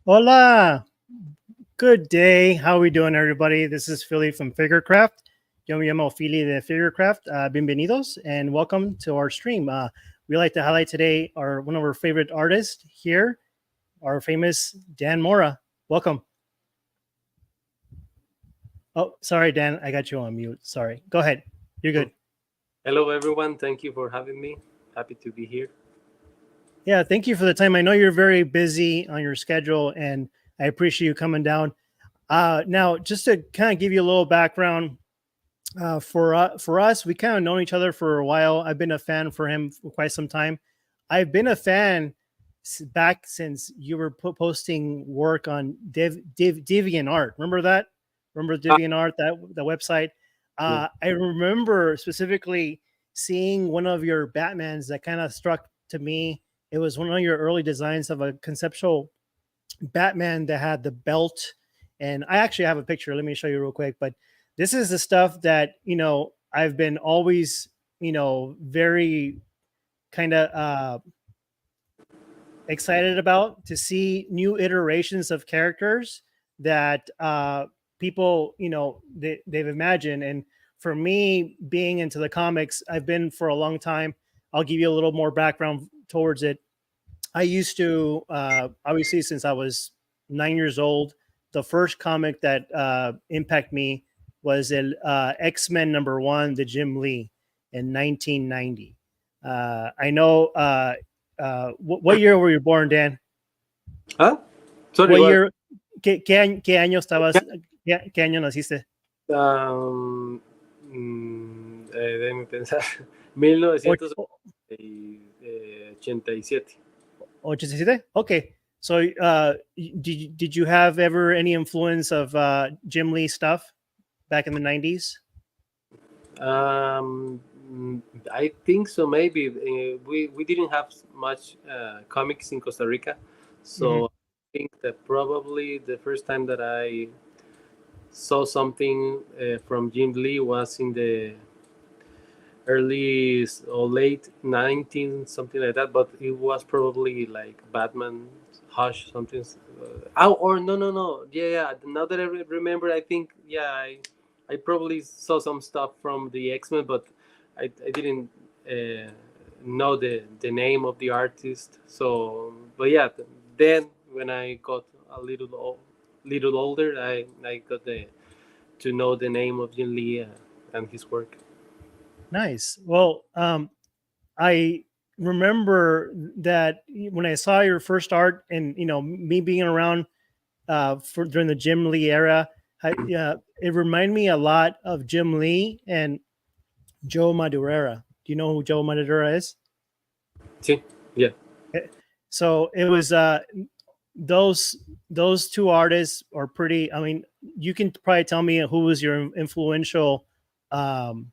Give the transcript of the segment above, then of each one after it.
Hola, good day. How are we doing, everybody? This is Philly from Figurcraft. Yo me llamo Philly de Figurcraft. Bienvenidos and welcome to our stream. We like to highlight today one of our favorite artists here, our famous Dan Mora. Welcome. Oh, sorry, Dan. I got you on mute. Sorry. Go ahead. You're good. Hello, everyone. Thank you for having me. Happy to be here. Yeah, thank you for the time. I know you're very busy on your schedule, and I appreciate you coming down. Now, just to kind of give you a little background, for us, we kind of known each other for a while. I've been a fan for him for quite some time. I've been a fan back since you were posting work on Deviant Art. Remember that? Remember Ah, Deviant Art, that the website? yeah. I remember specifically seeing one of your Batmans that kind of struck to me. It was one of your early designs of a conceptual Batman that had the belt, and I actually have a picture. Let me show you real quick. But this is the stuff that I've been always very kind of excited about to see new iterations of characters that people they've imagined. And for me, being into the comics, I've been for a long time. I'll give you a little more background towards it. I used to, obviously, since I was 9 years old, the first comic that impacted me was X-Men #1, the Jim Lee in 1990. I know, what year were you born, Dan? Huh? Sorry, What what? year, qué año estabas, qué año naciste? Um, Déjeme pensar. Och- 1987. 87? Okay. So, did you have ever any influence of Jim Lee stuff back in the 90s? Um, I think so. Maybe we didn't have much comics in Costa Rica, Hmm. so I think that probably the first time that I saw something from Jim Lee was in the early or late 19 something like that, but it was probably like Batman Hush something. Oh, or no, yeah, now that I remember, I think, yeah, I probably saw some stuff from the X-Men, but I didn't uh, know the name of the artist. So but yeah, then when I got a little older, I got the to know the name of Jim Lee and his work. Nice. Well, I remember that when I saw your first art, and me being around for during the Jim Lee era, it reminded me a lot of Jim Lee and Joe Madureira. Do you know who Joe Madureira is? See, yeah. So it was those those two artists are pretty. I mean, you can probably tell me who was your influential, um,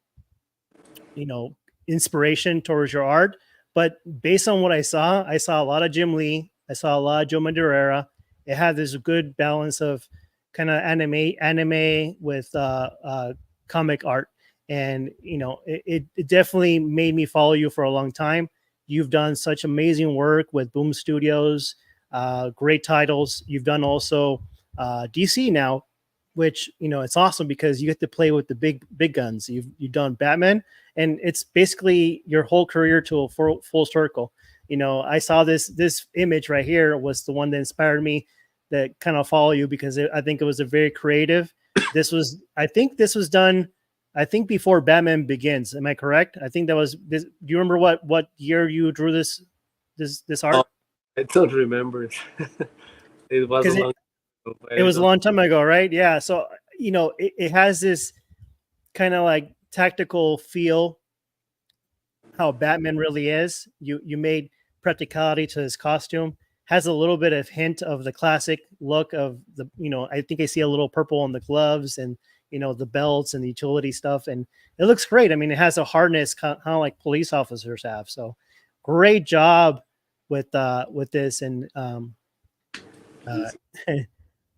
you know, inspiration towards your art. But based on what I saw a lot of Jim Lee. I saw a lot of Joe Madureira. It had this good balance of kind of anime with comic art, and it definitely made me follow you for a long time. You've done such amazing work with Boom Studios, great titles. You've done also DC now, which it's awesome because you get to play with the big guns. You've done Batman, and it's basically your whole career to a full circle. I saw this image right here was the one that inspired me, that kind of follow you, because I think it was a very creative. I think this was done. I think before Batman Begins. Am I correct? I think that was this. Do you remember what year you drew this Oh, art? I don't remember it. It was a Because long ago, but it I was a don't. long time ago, right? Yeah. So it has this kind of like tactical feel, how Batman really is. You made practicality to his costume. Has a little bit of hint of the classic look of the. I think I see a little purple on the gloves, and the belts and the utility stuff, and it looks great. I mean, it has a hardness kind of like police officers have. So great job with this, and uh,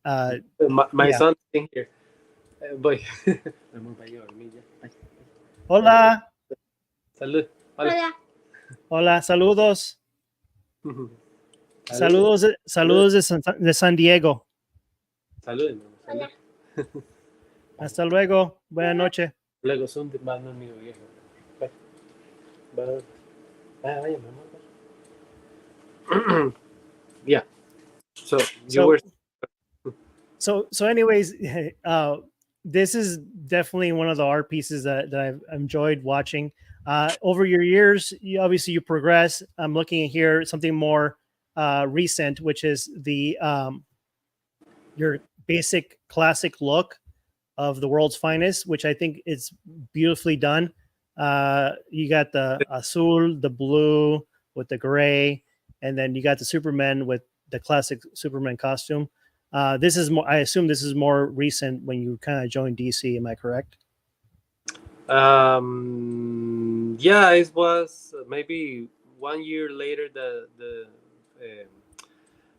uh, My yeah. son in here. Voy. Vamos, vaya a dormir ya. Bye. Bye. Hola, Salud. Vale. Hola. hola, saludos. Saludos, saludos de San Diego. Saludos. Hasta luego. Buenas noches. Luego son de Batman, mi viejo. Vaya, mamá. Yeah. So you were. So anyways, this is definitely one of the art pieces that I've enjoyed watching. Over your years, obviously you progress. I'm looking at here something more recent, which is the your basic classic look of the world's finest, which I think is beautifully done. You got the azul, the blue with the gray, and then you got the Superman with the classic Superman costume. This is more. I assume this is more recent when you kind of joined DC. Am I correct? Yeah, it was maybe 1 year later.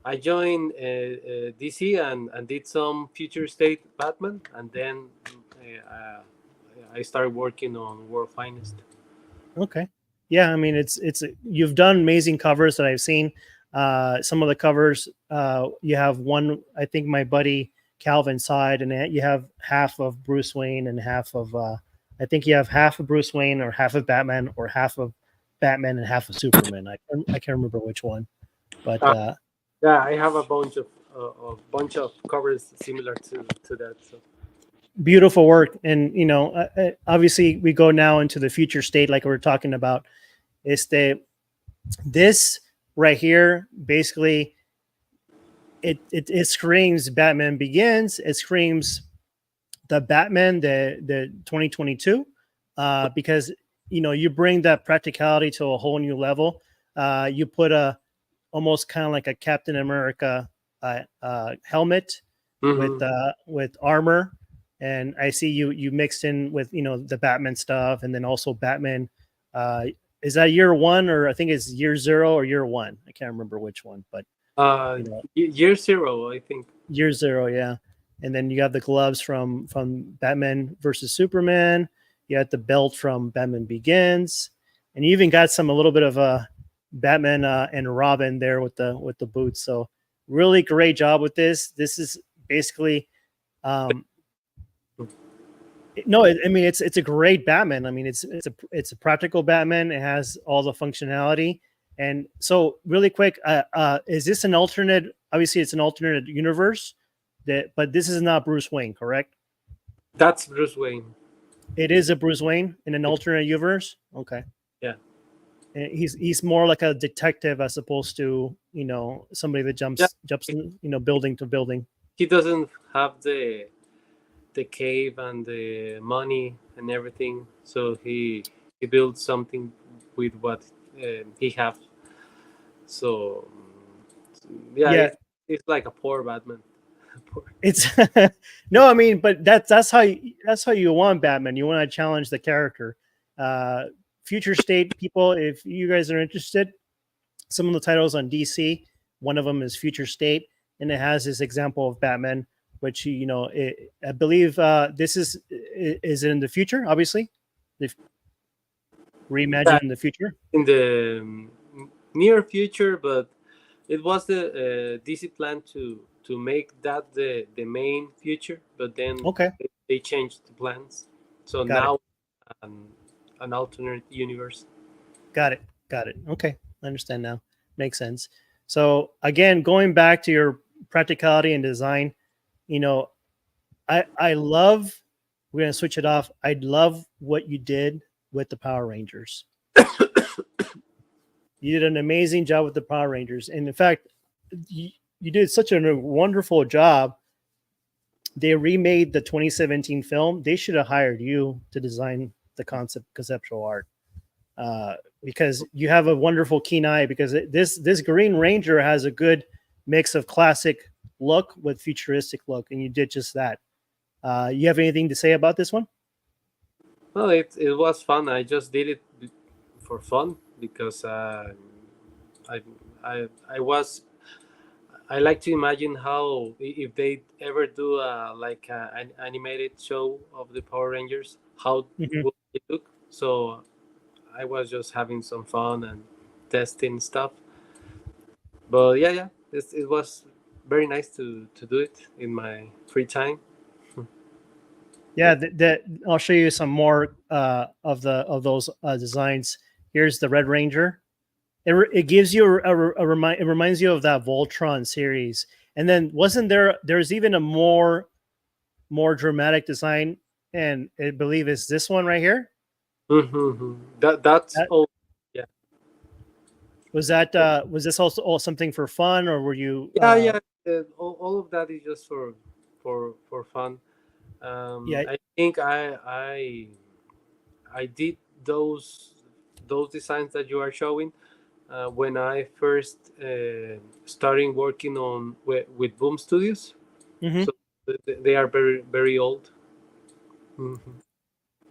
I joined DC and did some Future State Batman, and then I started working on World Finest. Okay. Yeah, I mean it's you've done amazing covers that I've seen. Some of the covers, you have one, I think my buddy Calvin side, and you have half of Bruce Wayne and half of I think you have half of Bruce Wayne or half of Batman or half of Batman and half of Superman. I can't remember which one, but yeah, I have a bunch of covers similar to that. So. Beautiful work, and obviously we go now into the future state, like we were talking about. This right here, basically, it screams Batman Begins. It screams the Batman, the 2022, because you bring that practicality to a whole new level. You put almost kind of like a Captain America helmet with armor. And I see you mixed in with the Batman stuff, and then also Batman. Is that year one, or I think it's year 0 or year 1? I can't remember which one, but year 0, I think. Year 0, yeah. And then you have the gloves from Batman versus Superman. You got the belt from Batman Begins, and you even got a little bit of a Batman and Robin there with the boots. So really great job with this. This is basically. No, I mean it's a great Batman. I mean it's a practical Batman. It has all the functionality. And so really quick, is this an alternate? Obviously, it's an alternate universe, but this is not Bruce Wayne, correct? That's Bruce Wayne. It is a Bruce Wayne in an alternate universe. Okay. Yeah. And he's more like a detective as opposed to somebody that jumps building to building. He doesn't have the cave and the money and everything, so he built something with what he have. So yeah. It's like a poor Batman. It's no, I mean, but that's how you want Batman. You want to challenge the character. Future State people, if you guys are interested, some of the titles on DC, one of them is Future State, and it has this example of Batman, which I believe this is in the future. Obviously, reimagine the future in the near future, but it was the DC plan to make that the main future, but then they changed the plans, so now an alternate universe. Got it. Okay, I understand now. Makes sense. So again, going back to your practicality and design, I love, we're going to switch it off. I love what you did with the Power Rangers. You did an amazing job with the Power Rangers. And in fact, you did such a wonderful job. They remade the 2017 film. They should have hired you to design the conceptual art, because you have a wonderful keen eye, because this Green Ranger has a good mix of classic look with futuristic look, and you did just that. You have anything to say about this one? Well, it was fun. I just did it for fun because I like to imagine how, if they ever do an animated show of the Power Rangers, how would it look. So I was just having some fun and testing stuff. But yeah, it was very nice to do it in my free time. Yeah, I'll show you some more of those designs. Here's the Red Ranger. It gives you it reminds you of that Voltron series. And then wasn't there's even a more dramatic design, and I believe it's this one right here. That's That, all. Yeah, was this also all something for fun, or were you yeah. All of that is just for fun. yeah. I think I did those designs that you are showing when I first starting working on with Boom Studios. Hmm. So they are very old. Hmm.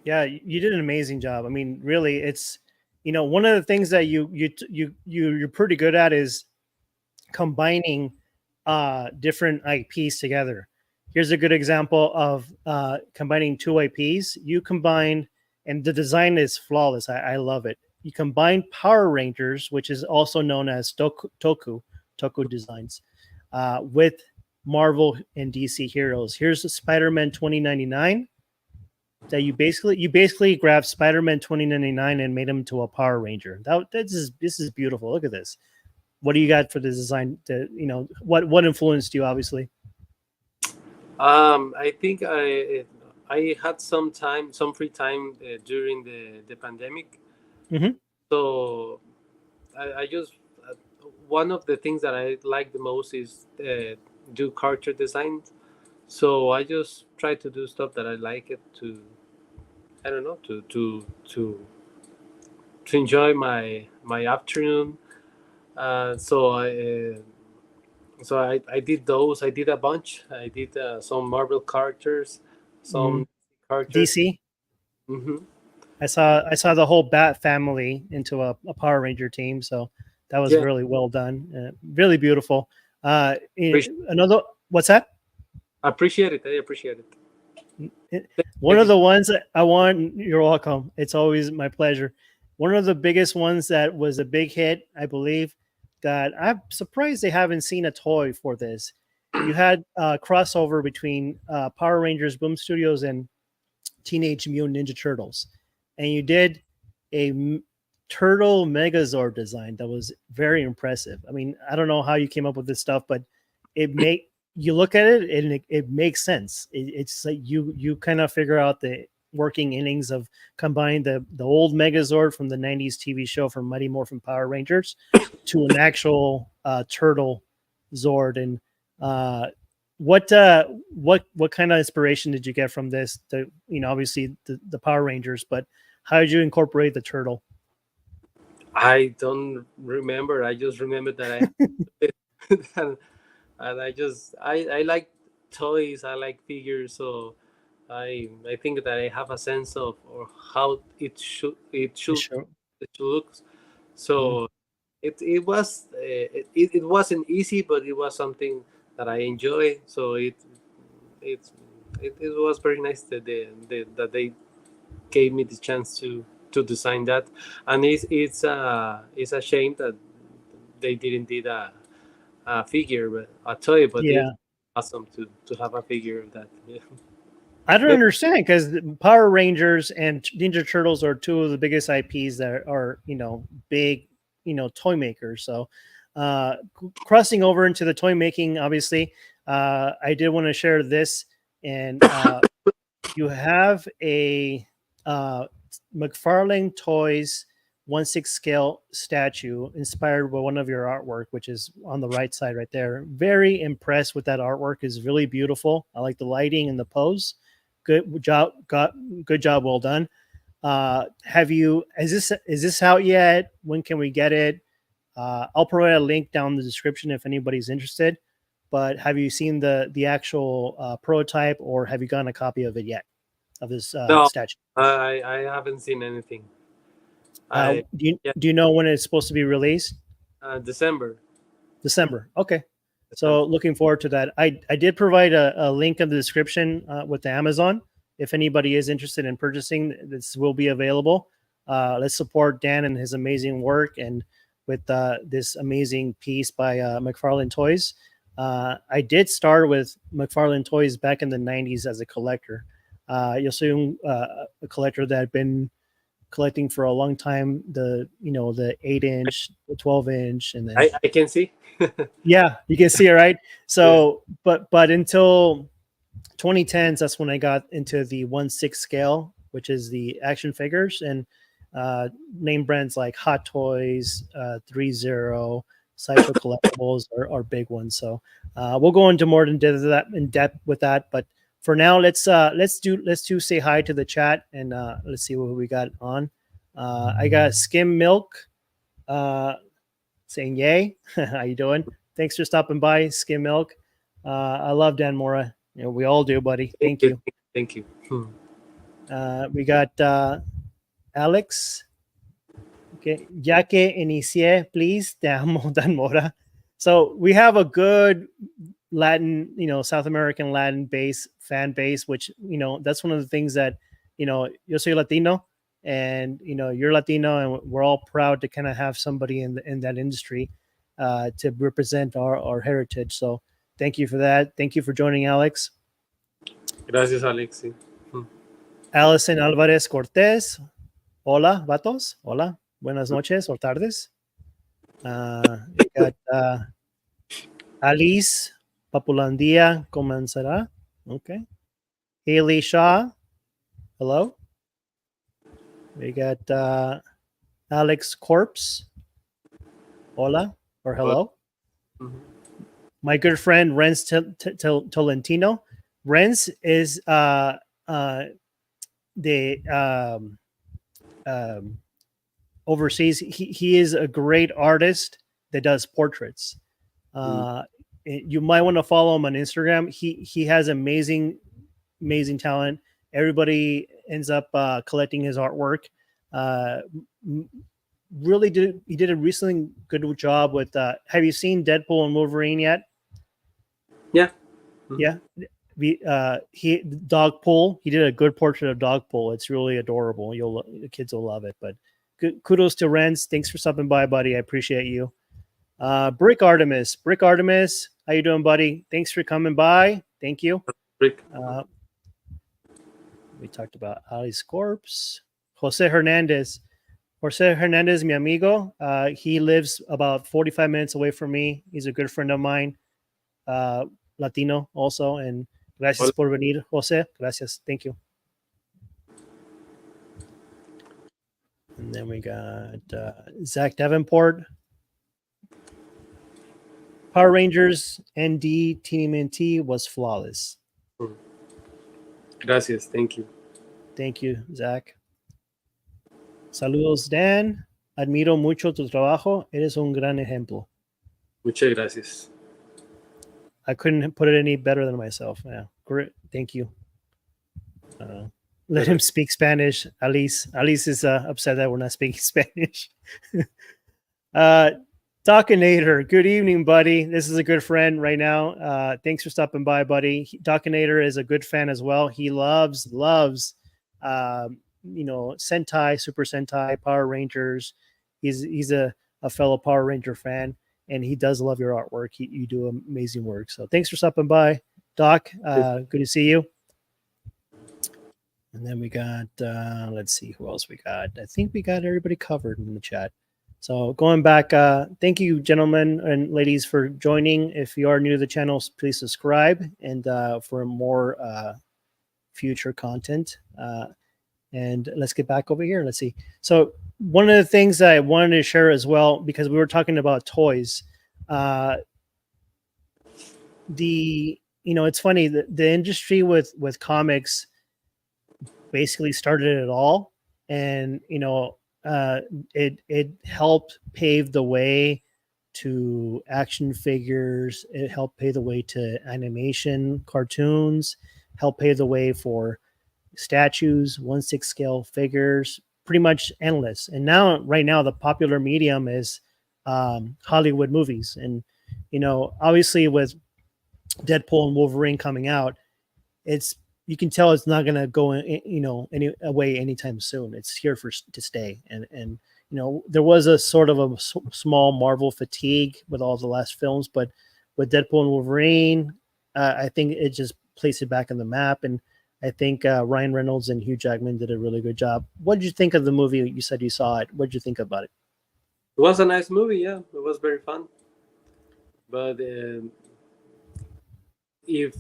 Yeah, you did an amazing job. I mean, really, it's one of the things that you're pretty good at is combining different IPs together. Here's a good example of combining two IPs. You combine, and the design is flawless. I love it. You combine Power Rangers, which is also known as Toku Designs, with Marvel and DC heroes. Here's the Spider-Man 2099 that you basically grabbed Spider-Man 2099 and made him to a Power Ranger. This is beautiful. Look at this. What do you got for the design? What influenced you? Obviously. I think I had some free time during the pandemic. Hmm. So I just one of the things that I like the most is do character design. So I just try to do stuff that I like it to. I don't know to enjoy my afternoon. So I did those. I did a bunch. I did some Marvel characters, Mm. some characters. DC. Hmm. I saw the whole Bat family into a Power Ranger team, so that was Yeah, really well done, really beautiful. appreciate, Another what's that? appreciate it. I appreciate it. One Thank of you. the ones that I want. You're welcome. It's always my pleasure. One of the biggest ones that was a big hit, I believe, that I'm surprised they haven't seen a toy for this. You had a crossover between Power Rangers, Boom Studios, and Teenage Mutant Ninja Turtles, and you did a turtle Megazord design that was very impressive. I mean, I don't know how you came up with this stuff, but you look at it and it makes sense. It's like you kind of figure out the working innings of combining the old Megazord from the 90s TV show from Mighty Morphin Power Rangers to an actual turtle Zord. And uh, what kind of inspiration did you get from this? Obviously the Power Rangers, but how did you incorporate the turtle? I don't remember. I just remember that I had it. And I like toys. I like figures. So I think that I have a sense of or how Sure. it should look. Mhm. So it wasn't easy, but it was something that I enjoy. So it it was very nice that that they gave me the chance to design that, and it's a shame that they didn't did a figure, but a toy. But it's Yeah. awesome to have a figure of that. Yeah. I don't Maybe, understand because Power Rangers and Ninja Turtles are two of the biggest IPs that are big toy makers. So crossing over into the toy making, obviously, I did want to share this, and you have a McFarlane Toys 1/6 scale statue inspired by one of your artwork, which is on the right side right there. Very impressed with that artwork. Is really beautiful. I like the lighting and the pose. Good job. Good job. Well done. Have you? Is this out yet? When can we get it? I'll provide a link down in the description if anybody's interested. But have you seen the actual prototype, or have you gotten a copy of it yet? Of this no, statue. I haven't seen anything. Uh, I do you Yeah, do you know when it's supposed to be released? December. December. Okay. December. So looking forward to that. I did provide a link in the description with the Amazon. If anybody is interested in purchasing, this will be available. Let's support Dan and his amazing work. And with this amazing piece by McFarlane Toys. I did start with McFarlane Toys back in the 90s as a collector. Yo soy a collector that had been collecting for a long time. The 8-inch, the 12-inch, and then I can see. yeah, you can see it, right? So, but until 2010s, that's when I got into the 1/6 scale, which is the action figures, and name brands like Hot Toys, 3-0, Sideshow Collectibles are big ones. So we'll go into more in depth with that. But for now, let's do say hi to the chat, and let's see what we got on. I got Skim Milk saying yay. How you doing? Thanks for stopping by, Skim Milk. I love Dan Mora. We all do, buddy. Thank you. Thank you. We got Alex. Okay. Ya que inicié, please. Te amo, Dan Mora. So we have a good Latin, South American Latin fan base, which, that's one of the things that, yo soy Latino, and, you're Latino, and we're all proud to kind of have somebody in that industry to represent our heritage. So thank you for that. Thank you for joining, Alex. Gracias, Alex. Alison Alvarez Cortez. Hola, vatos. Hola. Buenas noches or tardes. We got Alice Papulandia comenzará. Okay. Haley Shaw. Hello. We got Alex Corpse. Hola or hello. My good friend Renz Tolentino. Renz is overseas. He is a great artist that does portraits. You might want to follow him on Instagram. He has amazing talent. Everybody ends up collecting his artwork. He did a recently good job with. Have you seen Deadpool and Wolverine yet? Yeah. Yeah. Dogpool. He did a good portrait of Dogpool. It's really adorable. The kids will love it. But kudos to Renz. Thanks for stopping by, buddy. I appreciate you. Brick Artemis, how you doing, buddy? Thanks for coming by. Thank you. Brick. We talked about Ali's corpse. Jose Hernandez, mi amigo. He lives about 45 minutes away from me. He's a good friend of mine. Latino also, and gracias por venir, Jose. Gracias. Thank you. And then we got Zach Davenport. Power Rangers ND TMNT was flawless. Gracias. Thank you. Thank you, Zach. Saludos, Dan. Admiro mucho tu trabajo. Eres un gran ejemplo. Muchas gracias. I couldn't put it any better than myself. Yeah, great. Thank you. Let him speak Spanish. Alice is upset that we're not speaking Spanish. Dockinator, good evening, buddy. This is a good friend right now. Thanks for stopping by, buddy. Dockinator is a good fan as well. He loves Sentai, Super Sentai, Power Rangers. He's a fellow Power Ranger fan, and he does love your artwork. You do amazing work. So thanks for stopping by, Doc. Good to see you. And then we got, let's see who else we got. I think we got everybody covered in the chat. So going back, thank you, gentlemen and ladies, for joining. If you are new to the channel, please subscribe and for more future content. And let's get back over here. Let's see. So one of the things I wanted to share as well, because we were talking about toys, it's funny, the industry with comics basically started it all, and it helped pave the way to action figures. It helped pave the way to animation, cartoons, helped pave the way for statues, 1/6 scale figures, pretty much endless. And right now, the popular medium is Hollywood movies. And, obviously with Deadpool and Wolverine coming out, you can tell it's not going to go any away anytime soon. It's here to stay. And there was a sort of a small Marvel fatigue with all the last films, but with Deadpool and Wolverine, I think it just placed it back on the map. And I think Ryan Reynolds and Hugh Jackman did a really good job. What did you think of the movie? You said you saw it. What did you think about it? It was a nice movie. Yeah, it was very fun. But if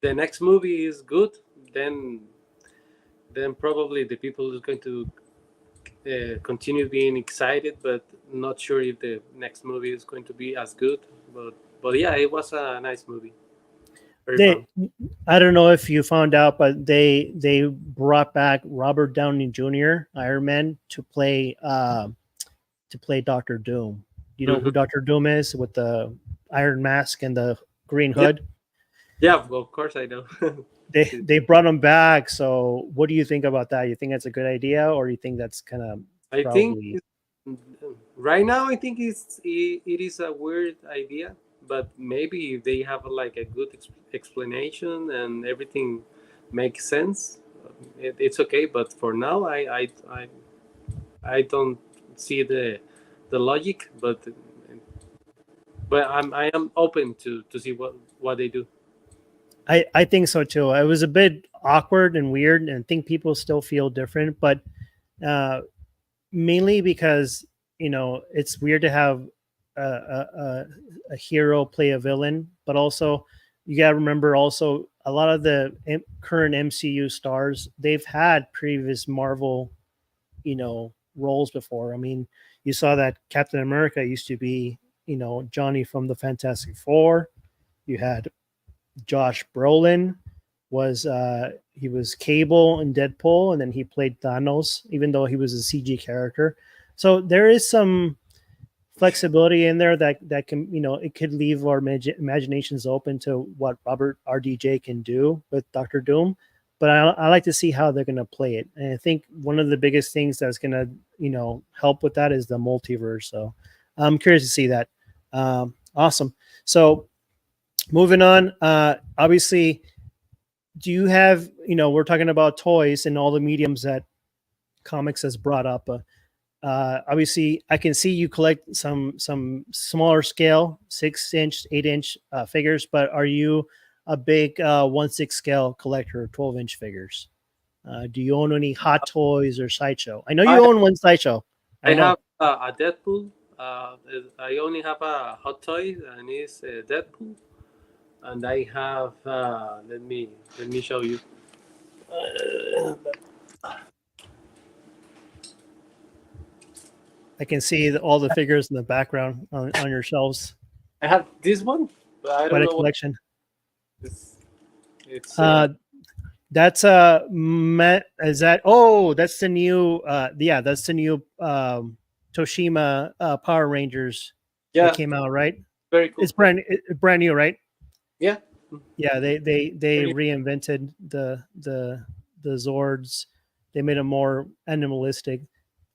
the next movie is good, then then probably the people is going to continue being excited, but not sure if the next movie is going to be as good. But yeah, it was a nice movie. Very They, fun. I don't know if you found out, but they brought back Robert Downey Jr. Iron Man to play Doctor Doom. You know Hmm. who Doctor Doom is with the iron mask and the green Yeah, hood? yeah, of course I know. They brought him back. So what do you think about that? You think that's a good idea, or you think that's kind of I think probably right now I think it is a weird idea, but maybe if they have like a good explanation and everything makes sense, it's okay. But for now, I don't see the logic, but I am open to see what they do. I think so too. It was a bit awkward and weird, and I think people still feel different, but uh, mainly because it's weird to have a hero play a villain, but also you got to remember also a lot of the current MCU stars, they've had previous Marvel roles before. I mean, you saw that Captain America used to be Johnny from the Fantastic Four. You had Josh Brolin was he was Cable in Deadpool, and then he played Thanos, even though he was a CG character. So there is some flexibility in there that can it could leave our imaginations open to what Robert RDJ can do with Doctor Doom. But I like to see how they're going to play it, and I think one of the biggest things that's going to help with that is the multiverse. So I'm curious to see that. Awesome. So moving on, obviously, do you have we're talking about toys and all the mediums that comics has brought up. Obviously, I can see you collect some smaller scale 6-inch 8-inch figures, but are you a big 1/6 scale collector of 12-inch figures? Do you own any Hot Toys or Sideshow? I know I you own one Sideshow. I I know. have a Deadpool. I only have a hot toy, and it's Deadpool. And I have let me show you. Uh, I can see all the figures in the background on your shelves. I have this one, but I Quite don't a know what collection. this. It's Uh, That's is that that's the new that's the new Toshima Power Rangers that yeah, came out, right? very cool. It's brand new, right? Yeah, Yeah, they very, reinvented the Zords. They made them more animalistic.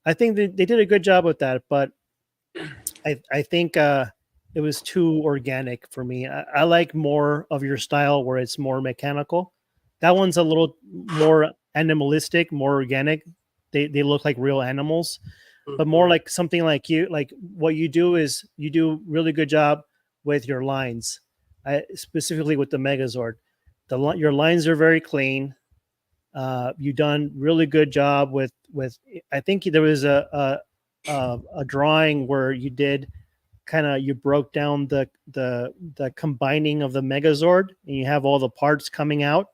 I think they did a good job with that, but I think it was too organic for me. I like more of your style where it's more mechanical. That one's a little more animalistic, more organic. They look like real animals, but more mhm. like something like you. Like what you do is you do really good job with your lines, specifically with the Megazord. Your lines are very clean. You done really good job with. I think there was a drawing where you did you broke down the combining of the Megazord, and you have all the parts coming out.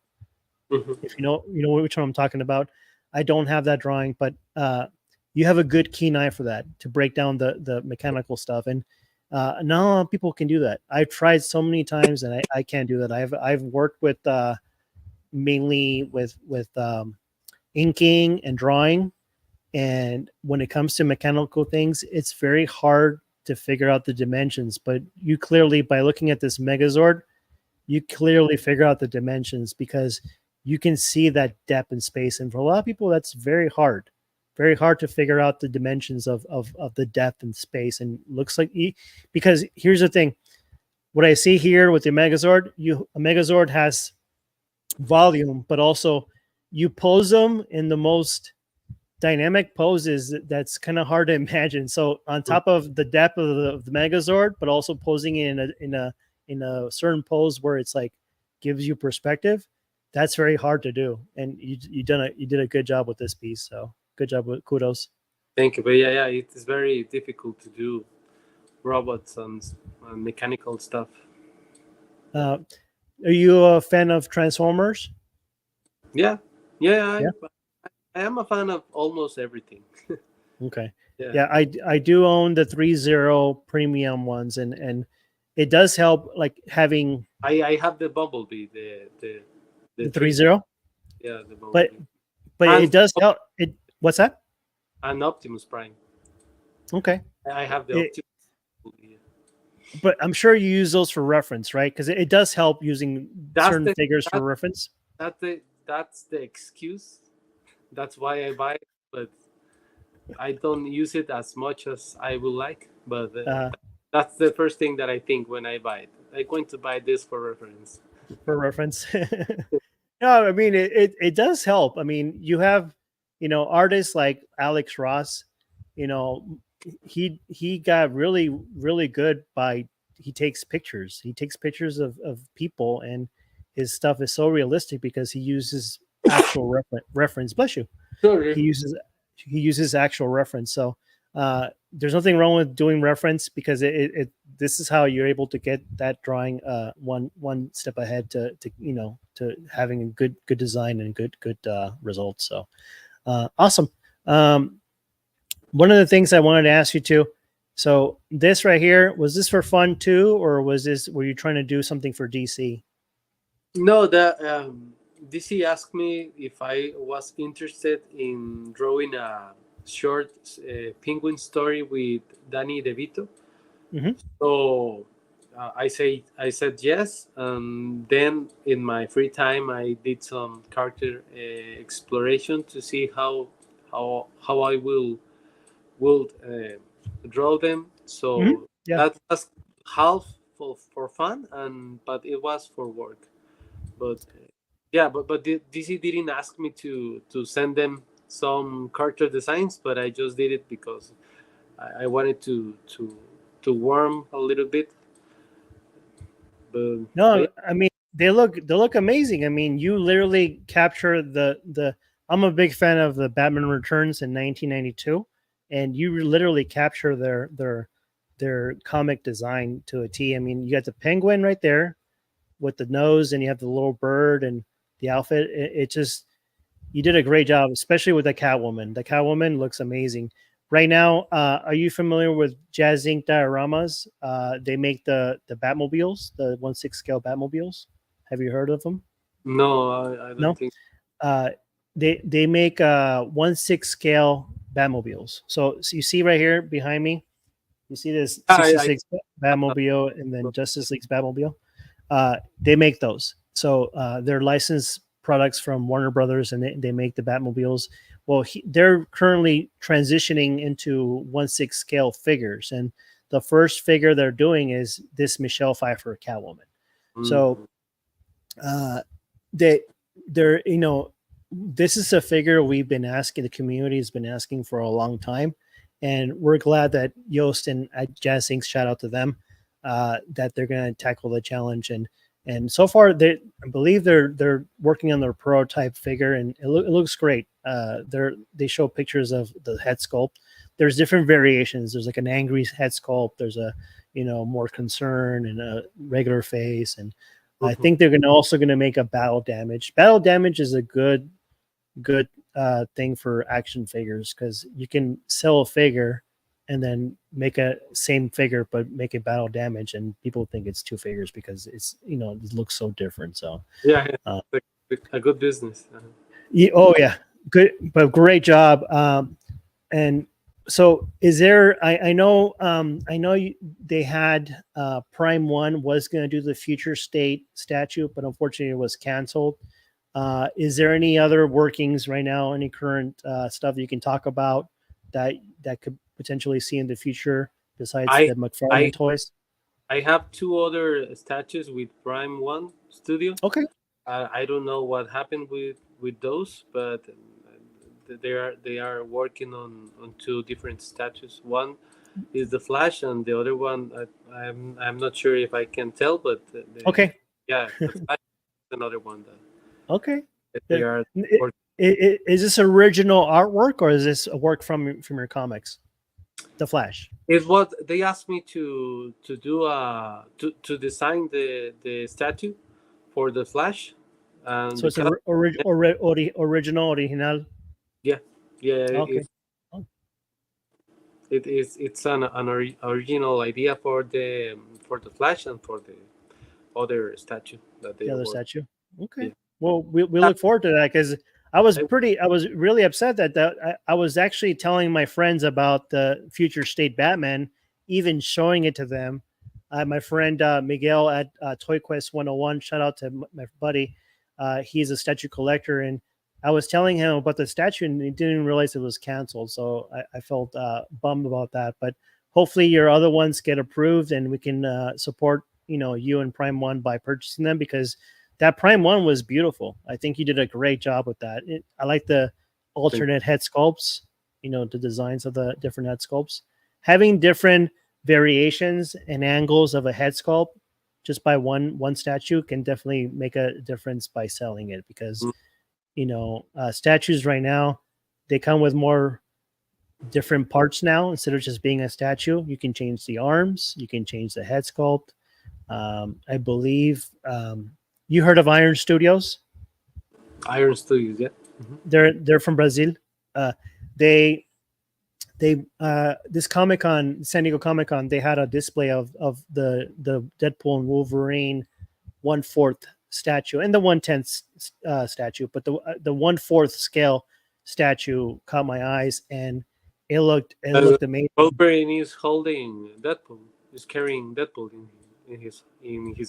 Mhm. If you know which one I'm talking about. I don't have that drawing, but you have a good keen eye for that to break down the mechanical stuff. And not a lot of people can do that. I've tried so many times, and I can't do that. I've worked with mainly with inking and drawing, and when it comes to mechanical things, it's very hard to figure out the dimensions. But you clearly, by looking at this Megazord, you clearly figure out the dimensions because you can see that depth and space. And for a lot of people, that's very hard to figure out the dimensions of the depth and space. And looks like because here's the thing: what I see here with the Megazord, a Megazord has volume, but also you pose them in the most dynamic poses that's kind of hard to imagine. So on top of the depth of the Megazord, but also posing in a certain pose where it's like gives you perspective. That's very hard to do, and you did a good job with this piece. So good job with kudos. Thank you. But yeah, it is very difficult to do robots and mechanical stuff. Are you a fan of Transformers? Yeah, yeah, Yeah. I am a fan of almost everything. Okay. Yeah, Yeah, I do own the 3.0 premium ones, and it does help like having I have the Bumblebee, the the three. 3.0, Yeah, the but Bumblebee it and does help. It what's that? and Optimus Prime. Okay. I have the It, Optimus. Yeah. but I'm sure you use those for reference, right? Because it does help using That's certain the figures for that, reference. that's the excuse. That's why I buy it, but I don't use it as much as I would like. But Uh, that's the first thing that I think when I buy it. I'm going to buy this for reference. for reference. No, I mean it does help. I mean, you have, artists like Alex Ross, you know, he got really good by he takes pictures. He takes pictures of people, and his stuff is so realistic because he uses actual reference. Bless you. Sorry. He uses actual reference. So there's nothing wrong with doing reference because it this is how you're able to get that drawing one step ahead to having a good design and good results. So awesome. One of the things I wanted to ask you too. So this right here, was this for fun too, or were you trying to do something for DC? No, the DC asked me if I was interested in drawing a short penguin story with Danny DeVito. Mm-hmm. So I said yes, and then in my free time I did some character exploration to see how I will draw them. Mm-hmm. So Yeah. that was half for fun, and but it was for work. But yeah, but DC didn't ask me to send them some character designs, but I just did it because I wanted to warm a little bit. But No, yeah, I mean they look amazing. I mean, you literally capture the. I'm a big fan of the Batman Returns in 1992, and you literally capture their comic design to a T. I mean, you got the penguin right there with the nose, and you have the little bird and the outfit. It just you did a great job, especially with the Catwoman. The Catwoman looks amazing. Right now, are you familiar with Jazz Inc. dioramas? They make the Batmobiles, the 1/6 scale Batmobiles. Have you heard of them? no, I don't No. think. Uh, they make 1/6 scale Batmobiles. So you see right here behind me, you see this I 66 Batmobile and then Justice League's Batmobile. They make those. So they're licensed products from Warner Brothers, and they make the Batmobiles. Well, they're currently transitioning into 1/6 scale figures, and the first figure they're doing is this Michelle Pfeiffer Catwoman. So mm, uh, they're this is a figure we've been asking, the community has been asking for a long time, and we're glad that Yost and Jazz Inc. shout out to them that they're going to tackle the challenge. And so far I believe they're working on their prototype figure, and it looks great. They show pictures of the head sculpt. There's different variations. There's like an angry head sculpt. There's a more concern and a regular face, and I mhm. think they're also going to make a battle damage. Battle damage is a good thing for action figures because you can sell a figure and then make a same figure but make it battle damage, and people think it's two figures because it looks so different. So Yeah, uh, yeah. A good business. oh yeah, good, but great job. And so is there I know they had Prime 1 was going to do the future state statue, but unfortunately it was canceled. Is there any other workings right now, any current stuff you can talk about that could potentially see in the future besides I the McFarlane I toys? I have two other statues with Prime One Studio. Okay. I don't know what happened with those, but they are working on two different statues. One is the Flash, and the other one I'm not sure if I can tell, but Okay. the Flash is another one Okay. that they are It- working. is this original artwork or is this a work from your comics? The Flash. Is what they asked me to do to design the statue for the Flash, and So it's a because original, original. yeah, yeah, Okay. Oh, it's an original idea for the Flash and for the other statue that they the are other working. statue. Okay. Yeah. Well, we Uh, look forward to that because I was really upset that I was actually telling my friends about the future state Batman, even showing it to them. My friend Miguel at Toy Quest 101, shout out to my buddy. He's a statue collector, and I was telling him about the statue, and he didn't realize it was canceled. So I felt bummed about that. But hopefully, your other ones get approved, and we can support you and Prime One by purchasing them because that Prime One was beautiful. I think you did a great job with that. I like the alternate head sculpts, the designs of the different head sculpts. Having different variations and angles of a head sculpt just by one statue can definitely make a difference by selling it because statues right now they come with more different parts now instead of just being a statue. You can change the arms, you can change the head sculpt. I believe you heard of Iron Studios. Iron Studios, yeah. Mm-hmm. They're from Brazil. They this Comic Con, San Diego Comic Con, they had a display of the Deadpool and Wolverine 1/4 statue and the 1/10 statue, but the 1/4 scale statue caught my eyes and it looked amazing. Wolverine is holding Deadpool. Is carrying Deadpool in his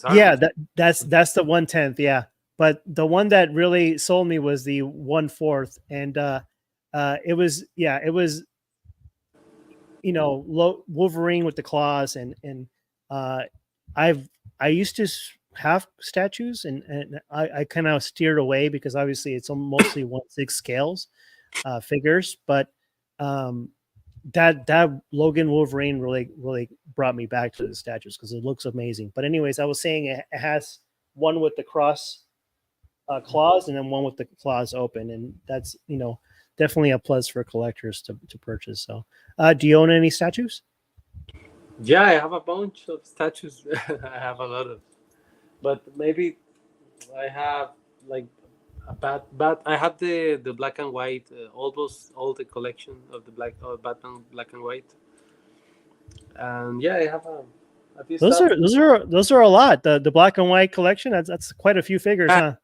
arms. Yeah, that's the 1/10. Yeah, but the one that really sold me was the 1/4, and it was Wolverine with the claws, and I used to have statues, and I kind of steered away because obviously it's mostly 1/6 scales figures, but that Logan Wolverine really brought me back to the statues because it looks amazing. But anyways, I was saying it has one with the cross claws and then one with the claws open, and that's definitely a plus for collectors to purchase. So, do you own any statues? Yeah, I have a bunch of statues. I have a lot of, but maybe I have like but I have the black and white, all the collection of the Batman black and white, and yeah, I have a few Those stuff. those are a lot. The black and white collection, that's quite a few figures, huh?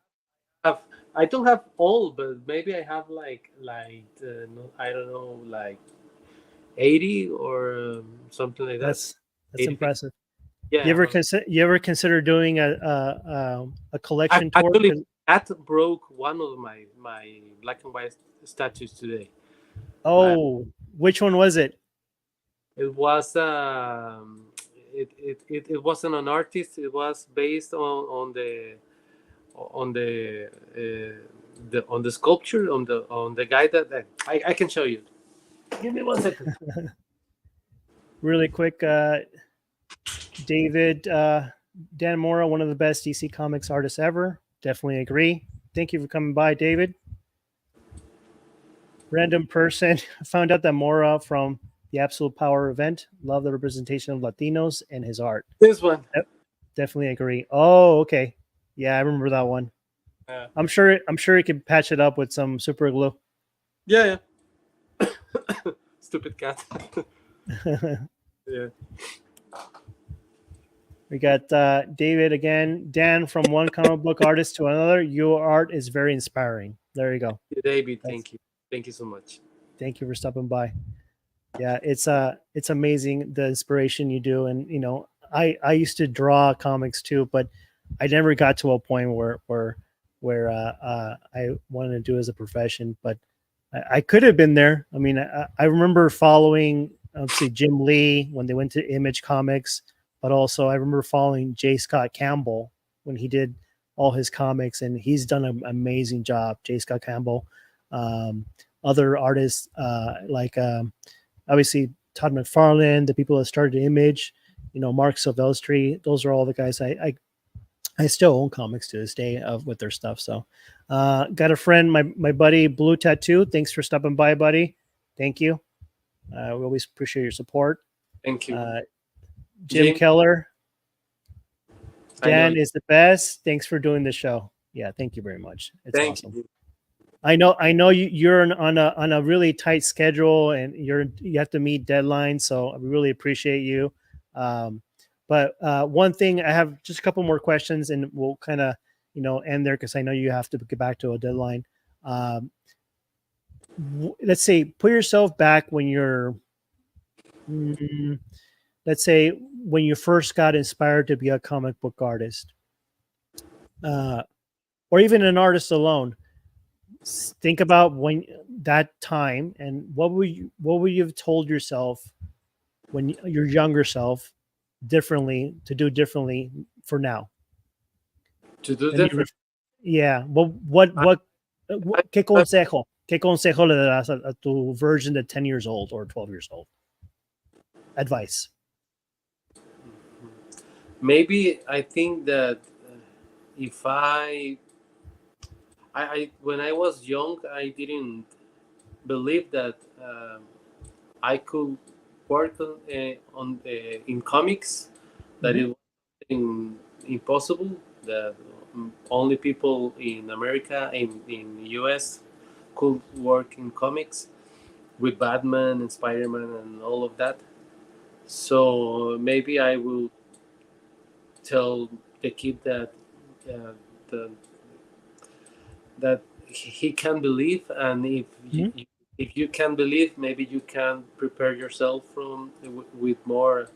I don't have all, but maybe I have like no, I don't know, like 80 or something like that. That's 80. impressive. Yeah. You ever consider doing a collection tour? Actually, that broke one of my black and white statues today. Oh, which one was it? It was it wasn't an artist. It was based on the sculpture on the guy that I can show you. Give me 1 second. Really quick, David, Dan Mora, one of the best DC Comics artists ever. Definitely agree. Thank you for coming by, David. Random person found out that Mora from the Absolute Power event. Love the representation of Latinos and his art. This one. Definitely agree. Oh, okay. Yeah, I remember that one. Yeah. I'm sure he could patch it up with some super glue. Yeah. Stupid cat. Yeah. We got David again. Dan, from one comic book artist to another, your art is very inspiring. There you go. David, thank you. Thank you so much. Thank you for stopping by. Yeah, it's amazing the inspiration you do, and I used to draw comics too, but I never got to a point where I wanted to do it as a profession. But I could have been there. I mean, I remember following obviously Jim Lee when they went to Image Comics, but also I remember following J. Scott Campbell when he did all his comics, and he's done an amazing job. J. Scott Campbell. other artists like obviously Todd McFarlane, the people that started Image, Mark Silvestri. Those are all the guys I still own comics to this day with their stuff. So got a friend, my buddy Blue Tattoo. Thanks for stopping by, buddy. Thank you. We always appreciate your support. Thank you. Jim James, Keller. I know Dan you. is the best. Thanks for doing the show. Yeah, thank you very much. It's Thank awesome. you. I know you're on a really tight schedule and you have to meet deadlines. So I really appreciate you. But one thing, I have just a couple more questions and we'll kind of, end there because I know you have to get back to a deadline. Let's say put yourself back when you're, let's say when you first got inspired to be a comic book artist, or even an artist alone. Think about when that time and what would you have told yourself when your younger self to do differently for now? To do different. Yeah. ¿Qué consejo le das a tu version of 10 years old or 12 years old? Advice. Maybe I think that if when I was young, I didn't believe that I could work in comics. That it was impossible. That only people in America, in US, could work in comics with Batman and Spider-Man and all of that. So maybe I will tell the kid that uh, the, that he can believe, and if you can believe, maybe you can prepare yourself with more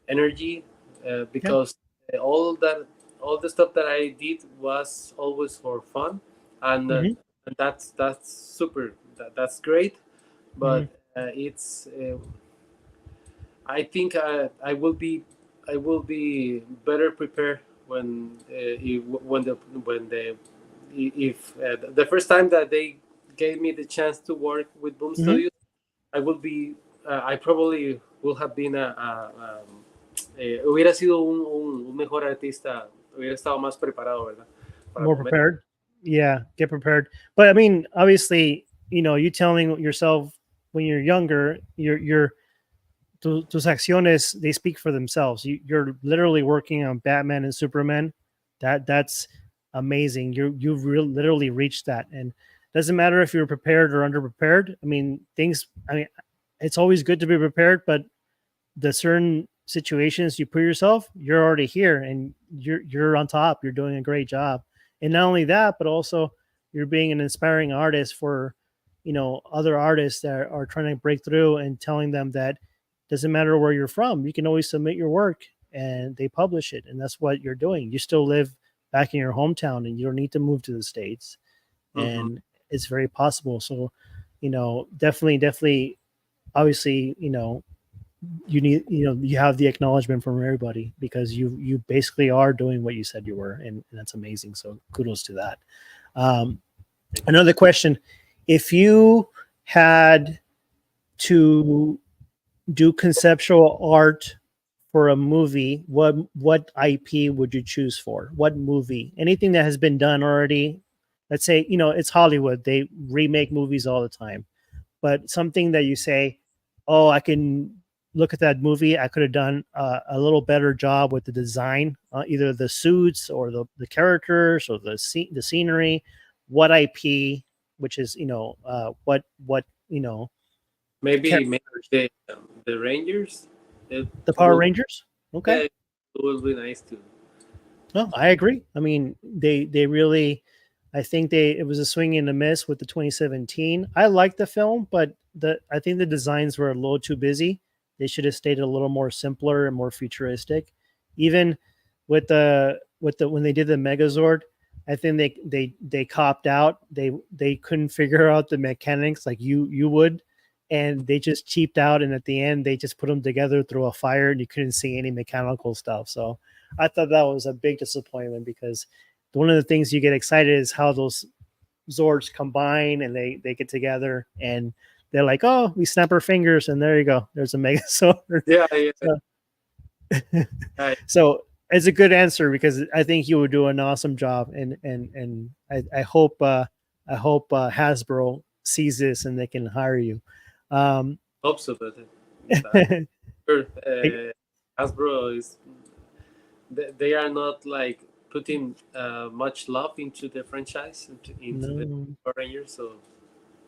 energy, because all the stuff that I did was always for fun, and that's super. That's great, but it's. I think I will be better prepared when when the if the first time that they gave me the chance to work with Boom Studios, I will be I probably will have been hubiera sido un mejor artista, hubiera estado más preparado, ¿verdad? Para More prepared. Yeah, get prepared. But I mean, obviously, you telling yourself when you're younger, tus acciones, they speak for themselves. You're literally working on Batman and Superman. That's amazing. You've literally reached that, and doesn't matter if you're prepared or underprepared. I mean, it's always good to be prepared, but the certain situations you put yourself, you're already here, and you're on top. You're doing a great job, and not only that, but also you're being an inspiring artist for other artists that are trying to break through, and telling them that doesn't matter where you're from, you can always submit your work and they publish it. And that's what you're doing. You still live back in your hometown and you don't need to move to the States. And it's very possible. So, definitely, obviously, you need, you have the acknowledgement from everybody because you basically are doing what you said you were. And that's amazing. So kudos to that. Another question, if you had to do conceptual art for a movie, what IP would you choose for? What movie? Anything that has been done already. Let's say, it's Hollywood. They remake movies all the time. But something that you say, oh, I can look at that movie. I could have done a little better job with the design, either the suits or the characters or the scenery. What IP, which is, what maybe the Rangers. The Power Rangers. Okay. Yeah, it will be nice to. No, I agree. I mean, they really, I think it was a swing and a miss with the 2017. I liked the film, but I think the designs were a little too busy. They should have stayed a little more simpler and more futuristic. Even with the when they did the Megazord, I think they copped out. They couldn't figure out the mechanics like you would, and they just cheaped out. And at the end, they just put them together through a fire, and you couldn't see any mechanical stuff. So I thought that was a big disappointment because one of the things you get excited is how those Zords combine and they get together and they're like, oh, we snap our fingers and there you go. There's a Megazord. Yeah, yeah. So, I so it's a good answer because I think you would do an awesome job, and I hope Hasbro sees this and they can hire you. Um, hope so, but sure, Hasbro is they are not like putting much love into the franchise into the no, Power Rangers. So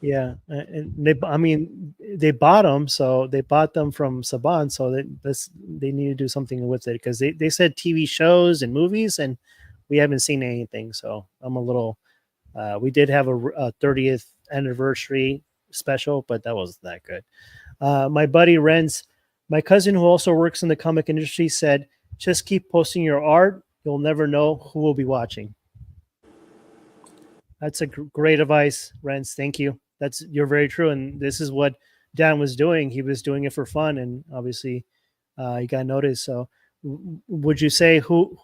yeah, and I mean, they bought them, so they bought them from Saban, so they need to do something with it because they said TV shows and movies, and we haven't seen anything. So I'm a little. We did have a 30th anniversary special, but that wasn't that good. My buddy Renz, my cousin who also works in the comic industry, said, "Just keep posting your art. You'll never know who will be watching." That's a great advice, Renz. Thank you. You're very true, and this is what Dan was doing. He was doing it for fun, and obviously, he got noticed. So, would you say who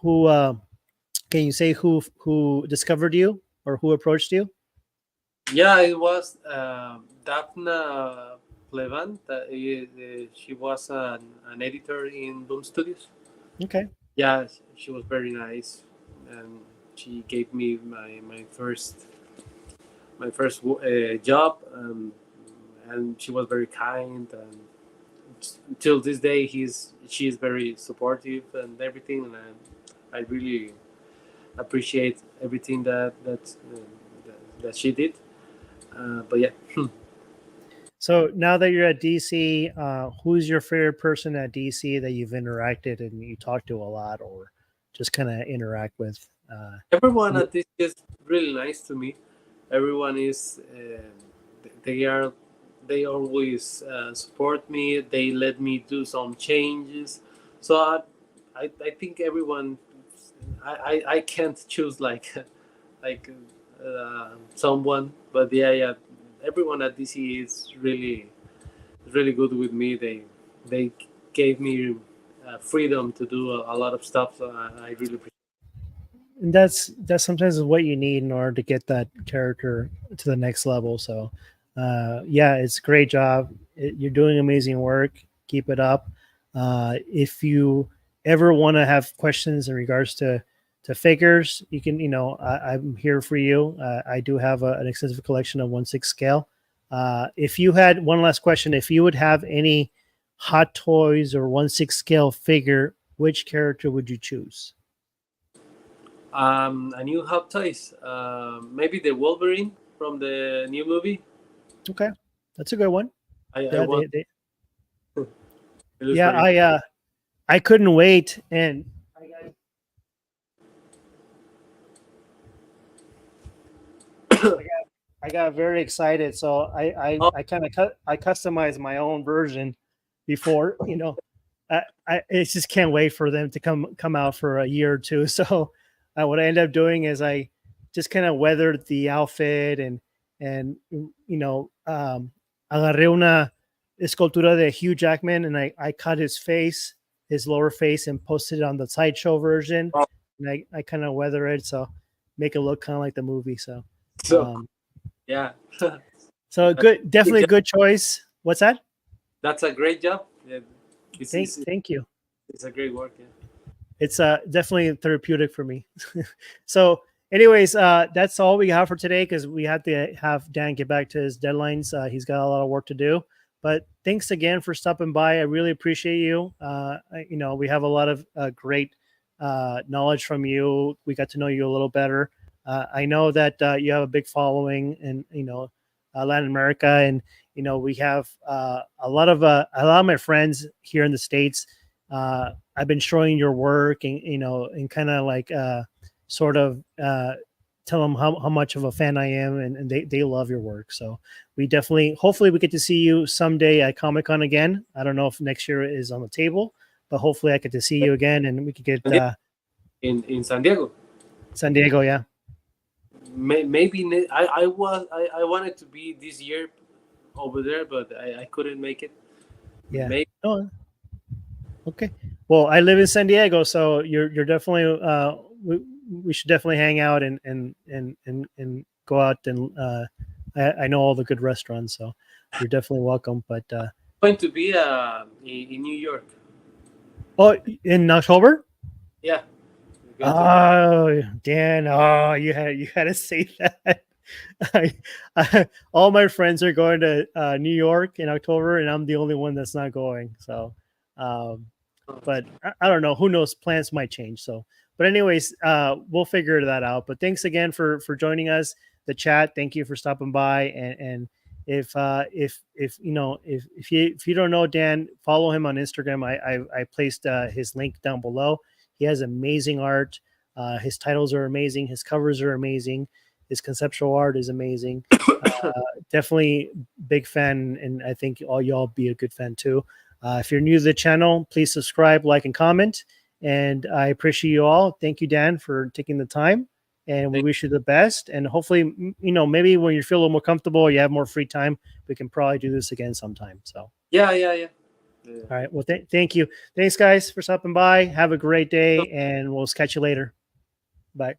can you say who discovered you or who approached you? yeah, it was Daphna Plevant. She was an editor in Boom Studios. Okay. Yeah, she was very nice, and she gave me my first job, and she was very kind. And till this day, she is very supportive and everything, and I really appreciate everything that she did. But yeah. So now that you're at DC, who's your favorite person at DC that you've interacted and you talk to a lot, or just kind of interact with? Everyone at this is really nice to me. Everyone is they always support me. They let me do some changes. So I think everyone I can't choose like like someone, but yeah, everyone at DC is really good with me. They gave me freedom to do a lot of stuff. So I really appreciate. And that's sometimes what you need in order to get that character to the next level. So, yeah, it's a great job. You're doing amazing work. Keep it up. If you ever want to have questions in regards to figures, you can. I'm here for you. I do have an extensive collection of 1/6 scale. If you had one last question, if you would have any Hot Toys or 1/6 scale figure, which character would you choose? A new Hot Toys. Maybe the Wolverine from the new movie. Okay, that's a good one. I Yeah, want. It looks yeah, very. I couldn't wait, and I got very excited. So Oh, I kind of I customized my own version before. I just can't wait for them to come out for a year or two. So what I ended up doing is I just kind of weathered the outfit and agarré una escultura de Hugh Jackman and I cut his face, his lower face, and posted it on the sideshow version. oh, And I kind of weather it so make it look kind of like the movie. So so um, yeah, so good, Good definitely a job. good choice. What's that? That's a great job. Yeah, Thank you. it's a great work. Yeah. It's definitely therapeutic for me. So, anyways, that's all we have for today because we had to have Dan get back to his deadlines. He's got a lot of work to do. But thanks again for stopping by. I really appreciate you. We have a lot of great knowledge from you. We got to know you a little better. I know that you have a big following in Latin America, and we have a lot of my friends here in the States. I've been showing your work and kind of like sort of tell them how much of a fan I am, and they love your work. So we definitely, hopefully we get to see you someday at Comic-Con again. I don't know if next year is on the table, but hopefully I get to see you again and we could get In San Diego. San Diego. Yeah. Maybe I wanted to be this year over there, but I couldn't make it. Yeah. Maybe. Oh, okay. Well, I live in San Diego, so you're definitely we should definitely hang out and go go out and I know all the good restaurants, so you're definitely welcome. But Going to be in New York. oh, in October. Yeah. We're going to be. Oh, Dan! Oh, you had to say that. I, all my friends are going to New York in October, and I'm the only one that's not going. So, but I don't know. Who knows? Plans might change. So, but anyways, we'll figure that out. But thanks again for joining us. The chat. Thank you for stopping by. And if you know if you don't know Dan, follow him on Instagram. I placed his link down below. He has amazing art. His titles are amazing. His covers are amazing. His conceptual art is amazing. Definitely big fan, and I think all y'all be a good fan too. If you're new to the channel, please subscribe, like, and comment. And I appreciate you all. Thank you, Dan, for taking the time. And we wish you the best. And hopefully, you know, maybe when you feel a little more comfortable, you have more free time, we can probably do this again sometime. So Yeah. all right. Well, thank you. Thanks, guys, for stopping by. Have a great day, and we'll catch you later. Bye.